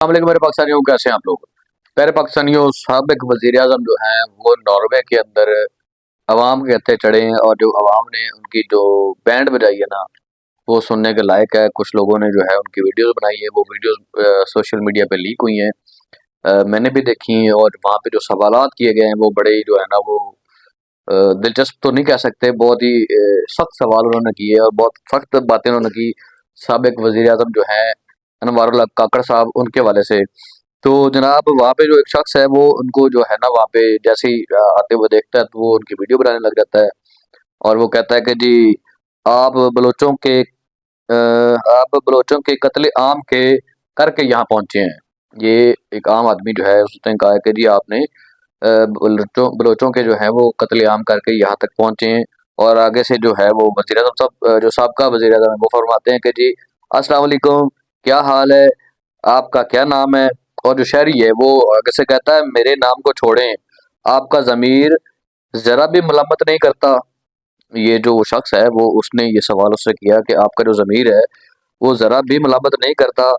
अस्सलाम मेरे पाकिस्तानियों, कैसे हैं आप लोग। मेरे पाकिस्तानियों, साबिक वजीर आजम जो हैं वो नॉर्वे के अंदर अवाम के हत्थे चढ़े हैं और जो अवाम ने उनकी जो बैंड बजाई है ना, वो सुनने के लायक है। कुछ लोगों ने जो है उनकी वीडियोस बनाई है, वो वीडियोस सोशल मीडिया पे लीक हुई हैं। मैंने भी देखी हैं और वहाँ पे जो सवालात किए गए हैं वो बड़े ही जो है ना वो दिलचस्प तो नहीं कह सकते, बहुत ही सख्त सवाल उन्होंने किए और बहुत सख्त बातें उन्होंने की। साबिक वजीर आजम जो है अनवारुल्लाह काकड़ साहब, उनके वाले से। तो जनाब वहाँ पे जो एक शख्स है वो उनको जो है ना वहाँ पे जैसे ही आते हुए देखता है तो वो उनकी वीडियो बनाने लग जाता है और वो कहता है कि जी आप बलोचों के कत्ले आम के करके यहाँ पहुंचे हैं। ये एक आम आदमी जो है उसने कहा है कि जी आपने बलोचों के जो है वो कत्ले आम करके यहाँ तक पहुंचे हैं। और आगे से जो है वो वजीर आजम साहब, जो साबका वजीर आजम है, वो फरमाते हैं कि जी अस्सलाम वालेकुम, क्या हाल है, आपका क्या नाम है। और जो शहरी है वो आगे से कहता है मेरे नाम को छोड़ें, आपका ज़मीर ज़रा भी मलम्मत नहीं करता। ये जो वो शख्स है वो उसने ये सवाल उससे किया कि आपका जो ज़मीर है वो ज़रा भी मलम्मत नहीं करता।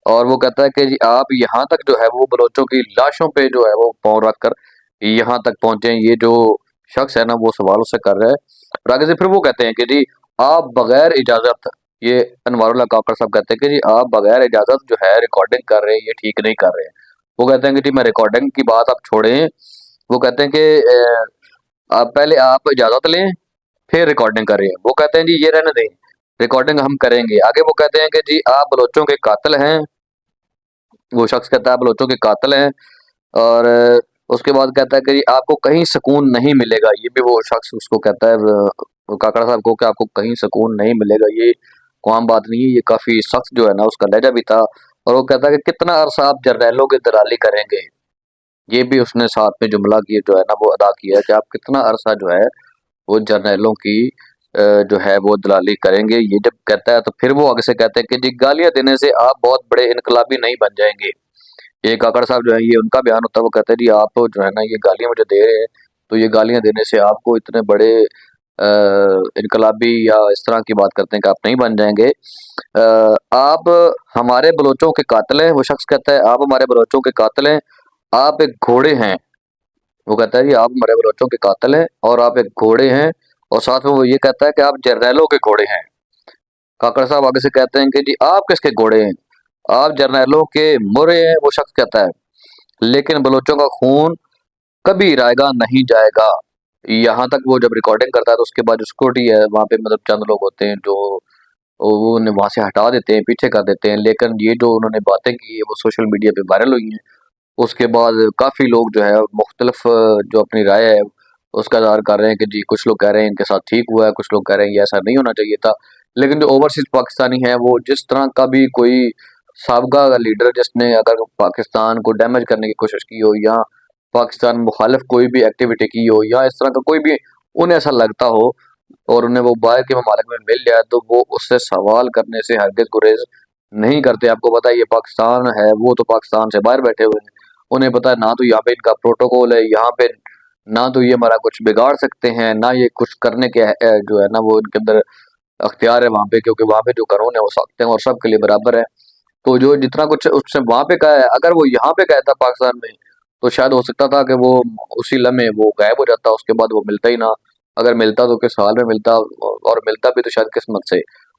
और वो कहता है कि जी आप यहाँ तक जो है वो बलोचों की लाशों पे जो है वो पाँव रख कर यहाँ तक पहुंचे। ये जो शख्स है ना वो सवाल उससे कर रहा है और आगे से फिर वो कहते हैं कि जी आप बगैर इजाज़त, ये अनवारुल्लाह काकड़ साहब कहते हैं कि जी आप बगैर इजाज़त जो है रिकॉर्डिंग कर रहे हैं, ये ठीक नहीं कर रहे हैं। वो कहते हैं कि जी मैं रिकॉर्डिंग की बात आप छोड़ें। वो कहते हैं कि आप पहले आप इजाज़त लें फिर रिकॉर्डिंग करें। वो कहते हैं जी ये रहने दें, रिकॉर्डिंग हम करेंगे। आगे वो कहते हैं कि जी आप बलोचों के कातिल हैं। वो शख्स कहता है आप बलोचों के कातिल हैं। और उसके बाद कहता है कि जी आपको कहीं सुकून नहीं मिलेगा। ये भी वो शख्स उसको कहता है काकड़ा साहब को कि आपको कहीं सुकून नहीं मिलेगा। ये कोई आम बात नहीं है, ये काफ़ी सख्त जो है ना उसका लहजा भी था। और वो कहता है कि कितना अरसा आप जर्नैलों की दलाली करेंगे। ये भी उसने साथ में जुमला की जो है ना वो अदा किया है कि आप कितना अरसा जो है वो जर्नैलों की जो है वो दलाली करेंगे। ये जब कहता है तो फिर वो आगे से कहते हैं कि जी गालियां देने से आप बहुत बड़े इनकलाबी नहीं बन जाएंगे। ये काकड़ साहब जो है ये उनका बयान होता है। वो कहते हैं जी आप जो है ना ये गालियां मुझे दे रहे हैं, तो ये गालियां देने से आपको इतने बड़े इनकलाबी या इस तरह की बात करते हैं कि आप नहीं बन जाएंगे। आप हमारे बलोचों के कातिल हैं। वो शख्स कहता है आप हमारे बलोचों के कातिल हैं, आप एक घोड़े हैं। वो कहता है जी आप हमारे बलोचों के कातिल हैं और आप एक घोड़े हैं। और साथ में वो ये कहता है कि आप जर्नैलों के घोड़े हैं। काकड़ साहब आगे से कहते हैं कि जी आप किसके घोड़े हैं, आप जर्नैलों के मुर्रे हैं। वो शख्स कहता है लेकिन बलोचों का खून कभी रायगा नहीं जाएगा। यहाँ तक वो जब रिकॉर्डिंग करता है तो उसके बाद जो सिक्योरिटी है वहाँ पे मतलब चंद लोग होते हैं जो वो उन्हें वहाँ से हटा देते हैं, पीछे कर देते हैं। लेकिन ये जो उन्होंने बातें की है वो सोशल मीडिया पे वायरल हुई हैं। उसके बाद काफ़ी लोग जो है मुख्तलिफ जो अपनी राय है उसका इज़हार कर रहे हैं कि जी कुछ लोग कह रहे हैं इनके साथ ठीक हुआ है, कुछ लोग कह रहे हैं ये ऐसा नहीं होना चाहिए था। लेकिन जो ओवरसीज़ पाकिस्तानी है वो जिस तरह का भी कोई साबका लीडर जिसने अगर पाकिस्तान को डैमेज करने की कोशिश की हो या पाकिस्तान मुखालिफ कोई भी एक्टिविटी की हो या इस तरह का कोई भी उन्हें ऐसा लगता हो और उन्हें वो बाहर के ममालिक में मिल जाए तो वो उससे सवाल करने से हरगिज़ गुरेज नहीं करते। आपको पता है ये पाकिस्तान है, वो तो पाकिस्तान से बाहर बैठे हुए हैं। उन्हें पता है ना तो यहाँ पे इनका प्रोटोकॉल है, यहाँ पे ना तो ये हमारा कुछ बिगाड़ सकते हैं, ना ये कुछ करने के जो है ना वो इनके अंदर अख्तियार है वहाँ पे, क्योंकि वहाँ पे जो कानून है वो सख्त है और सबके लिए बराबर है। तो जो जितना कुछ उसने वहाँ पे कहा है अगर वो यहाँ पे कहता पाकिस्तान में तो शायद हो सकता था कि वो उसी लम्हे वो गायब हो जाता, उसके बाद वो मिलता ही ना। अगर मिलता तो किस हाल में मिलता, और मिलता भी तो शायद किस्मत से।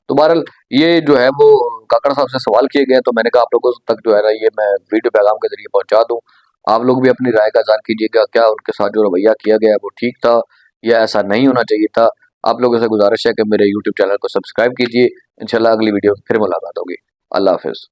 तो बहरहाल ये जो है वो काकड़ साहब से सवाल किए गए, तो मैंने कहा आप लोगों तक जो है ना ये मैं वीडियो पैगाम के जरिए पहुंचा दूं। आप लोग भी अपनी राय का इज़हार कीजिएगा, क्या उनके साथ जो रवैया किया गया है वो ठीक था या ऐसा नहीं होना चाहिए था। आप लोगों से गुजारिश है कि मेरे यूट्यूब चैनल को सब्सक्राइब कीजिए। इंशाल्लाह अगली वीडियो में फिर मुलाकात होगी। अल्लाह हाफिज़।